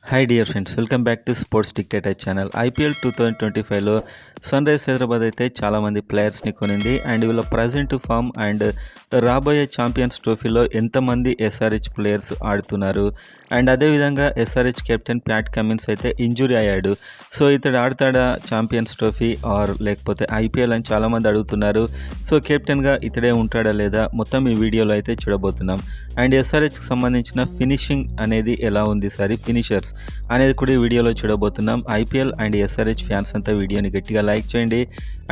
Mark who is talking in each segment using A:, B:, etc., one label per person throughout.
A: Hi dear friends, welcome back to sports dictator channel. IPL 2025లో sun rise Hyderabad అయితే చాలామంది ప్లేయర్స్ని కొనింది. అండ్ వీళ్ళ ప్రజెంట్ ఫామ్ అండ్ రాబోయే ఛాంపియన్స్ ట్రోఫీలో ఎంతమంది ఎస్ఆర్హెచ్ ప్లేయర్స్ ఆడుతున్నారు. అండ్ అదేవిధంగా ఎస్ఆర్హెచ్ కెప్టెన్ ప్యాట్ కమిన్స్ అయితే ఇంజురీ అయ్యాడు. సో ఇతడు ఆడతాడా ఛాంపియన్స్ ట్రోఫీ ఆర్ లేకపోతే ఐపీఎల్ అని చాలామంది అడుగుతున్నారు. సో కెప్టెన్గా ఇతడే ఉంటాడా లేదా మొత్తం ఈ వీడియోలో అయితే చూడబోతున్నాం. అండ్ ఎస్ఆర్హెచ్కి సంబంధించిన ఫినిషింగ్ అనేది ఎలా ఉంది, సారీ ఫినిషర్స్ అనేది కూడా ఈ వీడియోలో చూడబోతున్నాం. ఐపీఎల్ అండ్ ఎస్ఆర్హెచ్ ఫ్యాన్స్ అంతా వీడియోని గట్టిగా లైక్ చేయండి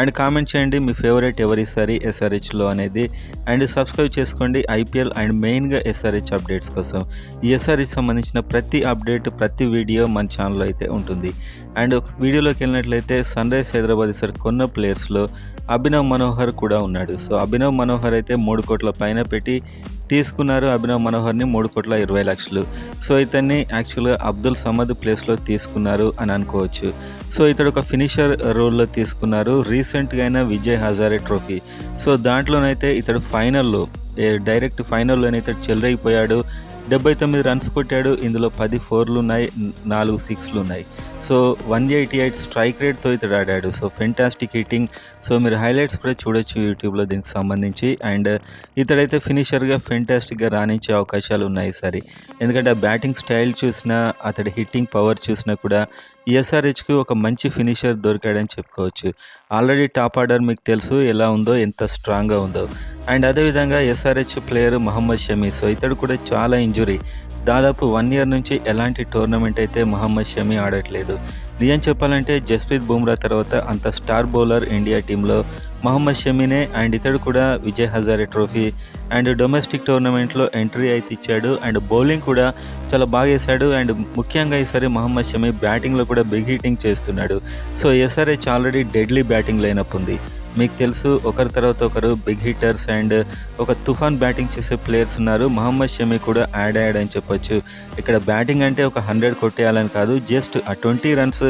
A: అండ్ కామెంట్ చేయండి మీ ఫేవరెట్ ఎవరిసారి ఎస్ఆర్హెచ్లో అనేది. అండ్ సబ్స్క్రైబ్ చేసుకోండి ఐపీఎల్ అండ్ మెయిన్గా ఎస్ఆర్హెచ్ అప్డేట్స్ కోసం. ఈ ఎస్ఆర్హెచ్ సంబంధించిన ప్రతి అప్డేట్ ప్రతి వీడియో మన ఛానల్లో అయితే ఉంటుంది. అండ్ వీడియోలోకి వెళ్ళినట్లయితే సన్ రైజ్ హైదరాబాద్ సార్ కొన్న ప్లేయర్స్లో అభినవ్ మనోహర్ కూడా ఉన్నాడు. సో అభినవ్ మనోహర్ అయితే 3 కోట్ల పైన పెట్టి తీసుకున్నారు. అభినవ్ మనోహర్ని 3,20,00,000. సో ఇతన్ని యాక్చువల్గా అబ్దుల్ సమద్ ప్లేస్లో తీసుకున్నారు అని అనుకోవచ్చు. సో ఇతడు ఒక ఫినిషర్ రోల్లో తీసుకున్నారు. రీసెంట్గా అయినా విజయ్ హజారే ట్రోఫీ, సో దాంట్లోనైతే ఇతడు ఫైనల్లో డైరెక్ట్ ఫైనల్లోనే ఇతడు చెలరైపోయాడు. 79 రన్స్ కొట్టాడు. ఇందులో 10 4లు ఉన్నాయి, 4 6లు ఉన్నాయి. సో 188 స్ట్రైక్ రేట్తో ఇతడు ఆడాడు. So fantastic hitting. సో మీరు హైలైట్స్ కూడా చూడొచ్చు యూట్యూబ్లో దీనికి సంబంధించి. అండ్ ఇతడైతే ఫినిషర్గా ఫెంటాస్టిక్గా రాణించే అవకాశాలు ఉన్నాయి సరే, ఎందుకంటే ఆ బ్యాటింగ్ స్టైల్ చూసినా అతడి హిట్టింగ్ పవర్ చూసినా కూడా ఎస్ఆర్హెచ్కి ఒక మంచి ఫినిషర్ దొరికాడని చెప్పుకోవచ్చు. ఆల్రెడీ టాప్ ఆర్డర్ మీకు తెలుసు ఎలా ఉందో, ఎంత స్ట్రాంగ్గా ఉందో. అండ్ అదేవిధంగా SRH player Mohammed Shami, so ఇతడు కూడా చాలా ఇంజురీ, దాదాపు 1 ఇయర్ నుంచి ఎలాంటి టోర్నమెంట్ అయితే మహమ్మద్ షమీ ఆడట్లేదు. నిజం చెప్పాలంటే జస్ప్రీత్ బుమ్రా తర్వాత అంత స్టార్ బౌలర్ ఇండియా టీంలో మహమ్మద్ షమీనే. అండ్ ఇతడు కూడా Vijay Hazare trophy and domestic టోర్నమెంట్లో ఎంట్రీ అయితే ఇచ్చాడు. అండ్ బౌలింగ్ కూడా చాలా బాగా వేశాడు. అండ్ ముఖ్యంగా ఈసారి మహమ్మద్ షమీ బ్యాటింగ్లో కూడా బిగ్ హిట్టింగ్ చేస్తున్నాడు. So SRH already deadly batting lineup ఉంది మీకు తెలుసు. ఒకరి తర్వాత ఒకరు బిగ్ హిట్టర్స్ అండ్ ఒక తుఫాన్ బ్యాటింగ్ చేసే ప్లేయర్స్ ఉన్నారు. మహమ్మద్ షమీ కూడా యాడ్ అయ్యాడని చెప్పొచ్చు. ఇక్కడ బ్యాటింగ్ అంటే ఒక 100 కొట్టేయాలని కాదు, జస్ట్ ఆ 20 రన్స్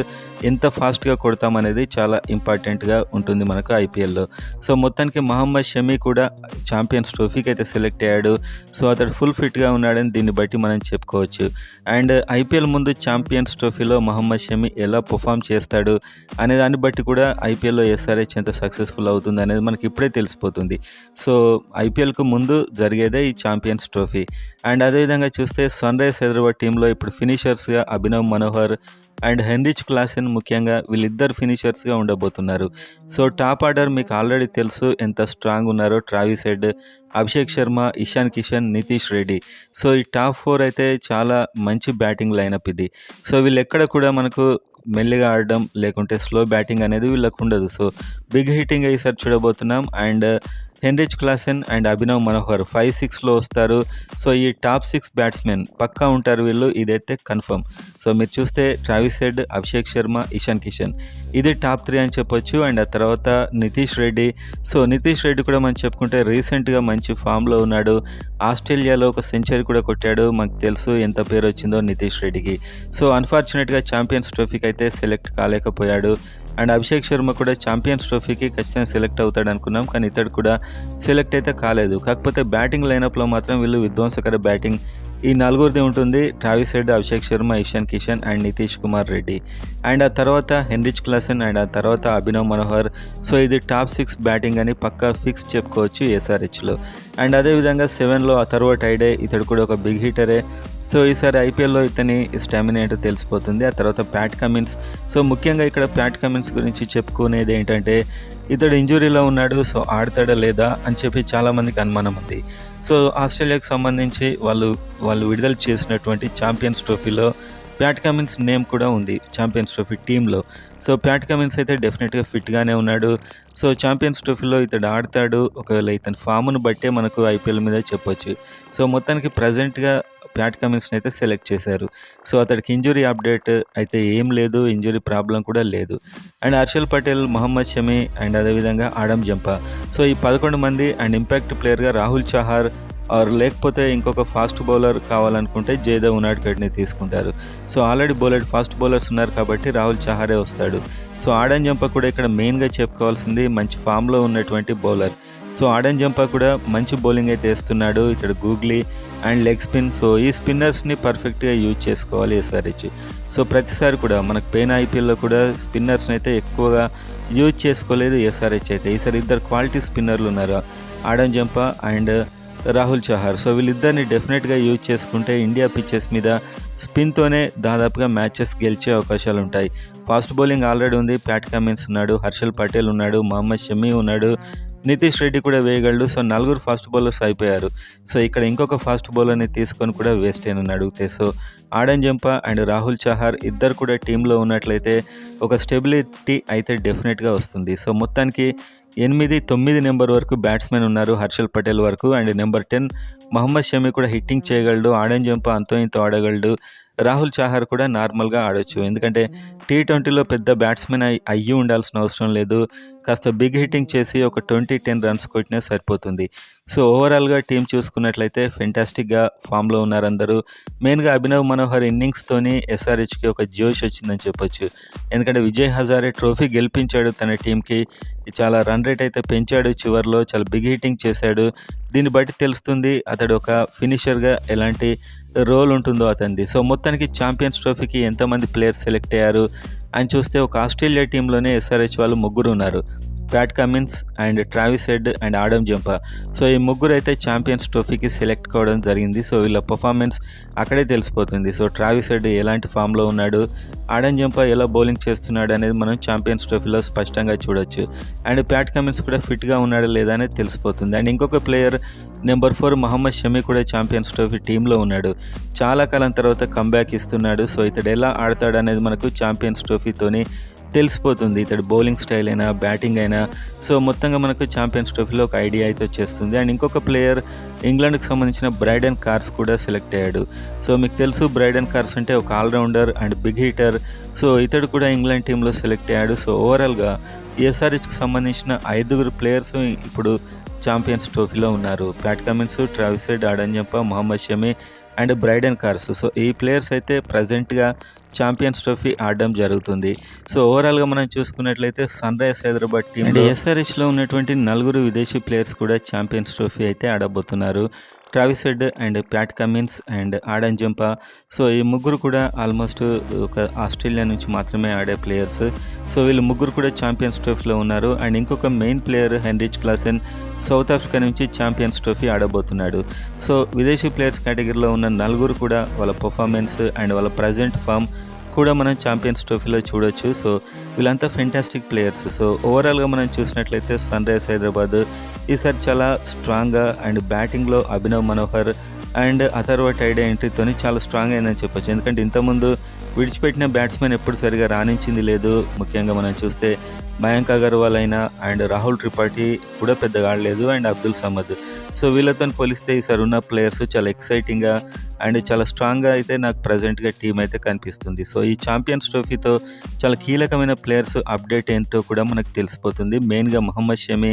A: ఎంత ఫాస్ట్గా కొడతామనేది చాలా ఇంపార్టెంట్గా ఉంటుంది మనకు ఐపీఎల్లో. సో మొత్తానికి మహమ్మద్ షమీ కూడా ఛాంపియన్స్ ట్రోఫీకి అయితే సెలెక్ట్ అయ్యాడు. సో అతడు ఫుల్ ఫిట్గా ఉన్నాడని దీన్ని బట్టి మనం చెప్పుకోవచ్చు. అండ్ ఐపీఎల్ ముందు ఛాంపియన్స్ ట్రోఫీలో మహమ్మద్ షమీ ఎలా పర్ఫామ్ చేస్తాడు అనే దాన్ని బట్టి కూడా ఐపీఎల్లో ఎస్ఆర్హెచ్ ఎంత సక్సెస్ఫుల్ అవుతుంది అనేది మనకి ఇప్పుడే తెలిసిపోతుంది. సో ఐపీఎల్కు ముందు జరిగేదే ఈ ఛాంపియన్స్ ట్రోఫీ. అండ్ అదేవిధంగా చూస్తే సన్ రైజ్ హైదరాబాద్ టీంలో ఇప్పుడు ఫినిషర్స్గా Abhinav Manohar and Heinrich Klaasen ముఖ్యంగా వీళ్ళిద్దరు ఫినిషర్స్గా ఉండబోతున్నారు. సో టాప్ ఆర్డర్ మీకు ఆల్రెడీ తెలుసు ఎంత స్ట్రాంగ్ ఉన్నారో. Travis Head, Abhishek Sharma, Ishan Kishan, Nitish Reddy. So ఈ టాప్ 4 అయితే చాలా మంచి బ్యాటింగ్ లైనప్ ఇది. సో వీళ్ళు ఎక్కడ కూడా మనకు మెల్లిగా ఆడడం లేకుంటే స్లో బ్యాటింగ్ అనేది వీళ్ళకు ఉండదు. సో బిగ్ హిట్టింగ్ ఈసారి చూడబోతున్నాం. And Heinrich Klaasen and Abhinav Manohar 5-6లో వస్తారు. సో ఈ టాప్ 6 బ్యాట్స్మెన్ పక్కా ఉంటారు వీళ్ళు, ఇదైతే కన్ఫర్మ్. సో మీరు చూస్తే ట్రావిస్ హెడ్, అభిషేక్ శర్మ, ఇషాన్ కిషన్ ఇది టాప్ 3 అని చెప్పొచ్చు. అండ్ ఆ తర్వాత నితీష్ రెడ్డి. సో నితీష్ రెడ్డి కూడా మనం చెప్పుకుంటే రీసెంట్గా మంచి ఫామ్లో ఉన్నాడు. ఆస్ట్రేలియాలో ఒక సెంచరీ కూడా కొట్టాడు. మనకు తెలుసు ఎంత పేరు వచ్చిందో నితీష్ రెడ్డికి. సో అన్ఫార్చునేట్గా ఛాంపియన్స్ ట్రోఫీకి అయితే సెలెక్ట్ కాలేకపోయాడు. అండ్ అభిషేక్ శర్మ కూడా ఛాంపియన్స్ ట్రోఫీకి ఖచ్చితంగా సెలెక్ట్ అవుతాడు అనుకున్నాం, కానీ ఇతడు కూడా సెలెక్ట్ అయితే కాలేదు. కాకపోతే బ్యాటింగ్ లైనప్లో మాత్రం వీళ్ళు విధ్వంసకర బ్యాటింగ్ ఈ 4గురిది ఉంటుంది. Travis Head, Abhishek Sharma, Ishan Kishan and Nitish Kumar Reddy. And ఆ తర్వాత హెన్రిచ్ క్లాసెన్ అండ్ ఆ తర్వాత అభినవ్ మనోహర్. సో ఇది టాప్ 6 బ్యాటింగ్ అని పక్కా ఫిక్స్ చెప్పుకోవచ్చు ఎస్ఆర్హెచ్లో. అండ్ అదేవిధంగా 7లో ఆ తర్వాత ఐడే, ఇతడు కూడా ఒక బిగ్ హిటరే. సో ఈసారి ఐపీఎల్లో ఇతని స్టామినా ఏంటో తెలిసిపోతుంది. ఆ తర్వాత ప్యాట్ కమిన్స్. సో ముఖ్యంగా ఇక్కడ ప్యాట్ కమిన్స్ గురించి చెప్పుకునేది ఏంటంటే ఇతడు ఇంజురీలో ఉన్నాడు. సో ఆడతాడా లేదా అని చెప్పి చాలామందికి అనుమానం ఉంది. సో ఆస్ట్రేలియాకు సంబంధించి వాళ్ళు విడుదల చేసినటువంటి ఛాంపియన్స్ ట్రోఫీలో ప్యాట్ కమిన్స్ నేమ్ కూడా ఉంది ఛాంపియన్స్ ట్రోఫీ టీంలో. సో ప్యాట్ కమిన్స్ అయితే డెఫినెట్గా ఫిట్గానే ఉన్నాడు. సో ఛాంపియన్స్ ట్రోఫీలో ఇతడు ఆడతాడు. ఒకవేళ ఇతని ఫామ్ను బట్టే మనకు ఐపీఎల్ మీద చెప్పొచ్చు. సో మొత్తానికి ప్రజెంట్గా ప్యాట్ కమిన్స్ని అయితే సెలెక్ట్ చేశారు. సో అతడికి ఇంజురీ అప్డేట్ అయితే ఏం లేదు, ఇంజురీ ప్రాబ్లం కూడా లేదు. అండ్ హర్షల్ పటేల్, మహమ్మద్ షమీ అండ్ అదేవిధంగా ఆడమ్ జంపా. సో ఈ 11 మంది. అండ్ ఇంపాక్ట్ ప్లేయర్గా రాహుల్ చహార్ ఆర్ లేకపోతే ఇంకొక ఫాస్ట్ బౌలర్ కావాలనుకుంటే జయదేవ్ ఉనాడ్కడ్ని తీసుకుంటారు. సో ఆల్రెడీ ఫాస్ట్ బౌలర్స్ ఉన్నారు కాబట్టి రాహుల్ చహారే వస్తాడు. సో ఆడమ్ జంపా కూడా ఇక్కడ మెయిన్గా చెప్పుకోవాల్సింది మంచి ఫామ్లో ఉన్నటువంటి బౌలర్. సో ఆడమ్ జంపా కూడా మంచి బౌలింగ్ అయితే వేస్తున్నాడు. ఇక్కడ googly and leg spin. So ఈ స్పిన్నర్స్ని పర్ఫెక్ట్గా యూజ్ చేసుకోవాలి ఎస్ఆర్హెచ్. సో ప్రతిసారి కూడా మనకు పోయిన ఐపీఎల్లో కూడా స్పిన్నర్స్ని అయితే ఎక్కువగా యూజ్ చేసుకోలేదు ఎస్ఆర్హెచ్ అయితే. ఈసారి ఇద్దరు క్వాలిటీ స్పిన్నర్లు ఉన్నారు, Adam Zampa and Rahul Chahar. So వీళ్ళిద్దరిని డెఫినెట్గా యూజ్ చేసుకుంటే ఇండియా పిచ్చెస్ మీద స్పిన్తోనే దాదాపుగా మ్యాచెస్ గెలిచే అవకాశాలు ఉంటాయి. ఫాస్ట్ బౌలింగ్ ఆల్రెడీ ఉంది, ప్యాట్ కమిన్స్ ఉన్నాడు, హర్షల్ పటేల్ ఉన్నాడు, మహమ్మద్ షమీ ఉన్నాడు, నితీష్ రెడ్డి కూడా వేయగలడు. సో నలుగురు ఫాస్ట్ బౌలర్స్ అయిపోయారు. సో ఇక్కడ ఇంకొక ఫాస్ట్ బౌలర్ని తీసుకొని కూడా వేస్ట్ అని అడిగితే, so Adam Zampa and Rahul Chahar ఇద్దరు కూడా టీంలో ఉన్నట్లయితే ఒక స్టెబిలిటీ అయితే డెఫినెట్గా వస్తుంది. సో మొత్తానికి 8, 9 నెంబర్ వరకు బ్యాట్స్మెన్ ఉన్నారు, హర్షల్ పటేల్ వరకు. అండ్ నెంబర్ 10 మహమ్మద్ షమీ కూడా హిట్టింగ్ చేయగలడు, ఆడమ్ జంపా అంతో ఇంతో ఆడగలడు, రాహుల్ చహార్ కూడా నార్మల్గా ఆడొచ్చు. ఎందుకంటే T20లో పెద్ద బ్యాట్స్మెన్ అయ్యి ఉండాల్సిన అవసరం లేదు, కాస్త బిగ్ హిట్టింగ్ చేసి ఒక 20-10 రన్స్ కొట్టినా సరిపోతుంది. సో ఓవరాల్గా టీం చూసుకున్నట్లయితే ఫెంటాస్టిక్గా ఫామ్లో ఉన్నారు అందరూ. మెయిన్గా అభినవ్ మనోహర్ ఇన్నింగ్స్తోని ఎస్ఆర్హెచ్కి ఒక జోష్ వచ్చిందని చెప్పొచ్చు. ఎందుకంటే విజయ్ హజారే ట్రోఫీ గెలిపించాడు తన టీంకి, చాలా రన్ రేట్ అయితే పెంచాడు, చివరిలో చాలా బిగ్ హిట్టింగ్ చేశాడు. దీన్ని బట్టి తెలుస్తుంది అతడు ఒక ఫినిషర్గా ఎలాంటి రోల్ ఉంటుందో అతనిది. సో మొత్తానికి ఛాంపియన్స్ ట్రోఫీకి ఎంతమంది ప్లేయర్స్ సెలెక్ట్ అయ్యారు అని చూస్తే ఒక ఆస్ట్రేలియా టీంలోనే ఎస్ఆర్హెచ్ వాళ్ళు 3 ఉన్నారు, Pat Cummins and Travis Head and Adam Zampa. So ఈ 3 అయితే ఛాంపియన్స్ ట్రోఫీకి సెలెక్ట్ కావడం జరిగింది. సో వీళ్ళ పర్ఫార్మెన్స్ అక్కడే తెలిసిపోతుంది. సో ట్రావిస్ హెడ్ ఎలాంటి ఫామ్లో ఉన్నాడు, ఆడమ్ జంపా ఎలా బౌలింగ్ చేస్తున్నాడు అనేది మనం ఛాంపియన్స్ ట్రోఫీలో స్పష్టంగా చూడొచ్చు. అండ్ ప్యాట్ కమిన్స్ కూడా ఫిట్గా ఉన్నాడా లేదా అనేది తెలిసిపోతుంది. అండ్ ఇంకొక ప్లేయర్ నెంబర్ 4 మహమ్మద్ షమీ కూడా ఛాంపియన్స్ ట్రోఫీ టీంలో ఉన్నాడు, చాలా కాలం తర్వాత కంబ్యాక్ ఇస్తున్నాడు. సో ఇతడు ఎలా ఆడతాడు అనేది మనకు ఛాంపియన్స్ ట్రోఫీతోని తెలిసిపోతుంది, ఇతడు బౌలింగ్ స్టైల్ అయినా బ్యాటింగ్ అయినా. సో మొత్తంగా మనకు ఛాంపియన్స్ ట్రోఫీలో ఒక ఐడియా అయితే వచ్చేస్తుంది. అండ్ ఇంకొక ప్లేయర్ ఇంగ్లాండ్కి సంబంధించిన బ్రైడెన్ కార్స్ కూడా సెలెక్ట్ అయ్యాడు. సో మీకు తెలుసు బ్రైడెన్ కార్స్ అంటే ఒక allrounder and big hitter. So ఇతడు కూడా ఇంగ్లాండ్ టీంలో సెలెక్ట్ అయ్యాడు. సో ఓవరాల్గా ఎస్ఆర్హెచ్కి సంబంధించిన 5 ప్లేయర్స్ ఇప్పుడు ఛాంపియన్స్ ట్రోఫీలో ఉన్నారు, Pat Cummins, Travis Head, Adam Zampa, Mohammed Shami and Brydon Carse. So ఈ ప్లేయర్స్ అయితే ప్రజెంట్గా ఛాంపియన్స్ ట్రోఫీ ఆడడం జరుగుతుంది. సో ఓవరాల్గా మనం చూసుకున్నట్లయితే Sunrisers Hyderabad team and ఎస్ఆర్హెచ్లో ఉన్నటువంటి 4 విదేశీ ప్లేయర్స్ కూడా ఛాంపియన్స్ ట్రోఫీ అయితే ఆడబోతున్నారు, Travis Head and Pat Cummins and Adam Zampa. So ఈ 3 కూడా ఆల్మోస్ట్ ఒక ఆస్ట్రేలియా నుంచి మాత్రమే ఆడే ప్లేయర్స్. సో వీళ్ళు 3 కూడా ఛాంపియన్స్ ట్రోఫీలో ఉన్నారు. అండ్ ఇంకొక main player Heinrich Klaasen south Africa నుంచి ఛాంపియన్స్ ట్రోఫీ ఆడబోతున్నాడు. సో విదేశీ ప్లేయర్స్ కేటగిరీలో ఉన్న 4 కూడా వాళ్ళ పర్ఫార్మెన్స్ అండ్ వాళ్ళ ప్రజెంట్ ఫామ్ కూడా మనం ఛాంపియన్స్ ట్రోఫీలో చూడొచ్చు. సో వీళ్ళంతా ఫెంటాస్టిక్ ప్లేయర్స్. సో ఓవరాల్గా మనం చూసినట్లయితే సన్ రైజర్స్ హైదరాబాద్ ఈసారి చాలా స్ట్రాంగ్గా అండ్ బ్యాటింగ్లో అభినవ్ మనోహర్ అండ్ అథర్వ టైడే ఎంట్రీతోని చాలా స్ట్రాంగ్ అయిందని చెప్పొచ్చు. ఎందుకంటే ఇంతకుముందు విడిచిపెట్టిన బ్యాట్స్మెన్ ఎప్పుడు సరిగా రాణించింది లేదు. ముఖ్యంగా మనం చూస్తే మయాంక్ అగర్వాల్ అయినా అండ్ రాహుల్ త్రిపాఠి కూడా పెద్దగా ఆడలేదు, అండ్ అబ్దుల్ సమద్. సో వీళ్ళతో పోలిస్తే ఈసారి ఉన్న ప్లేయర్స్ చాలా ఎక్సైటింగ్గా అండ్ చాలా స్ట్రాంగ్గా అయితే నాకు ప్రజెంట్గా టీం అయితే కనిపిస్తుంది. సో ఈ ఛాంపియన్స్ ట్రోఫీతో చాలా కీలకమైన ప్లేయర్స్ అప్డేట్ ఏంటో కూడా మనకు తెలిసిపోతుంది. మెయిన్గా Mohammed Shami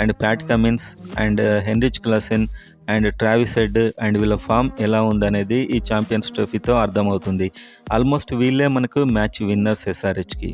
A: and Pat Cummins and Heinrich Klaasen and Travis Head and వీళ్ళ ఫామ్ ఎలా ఉందనేది ఈ ఛాంపియన్స్ ట్రోఫీతో అర్థమవుతుంది. ఆల్మోస్ట్ వీళ్ళే మనకు మ్యాచ్ విన్నర్స్ ఎస్ఆర్హెచ్కి.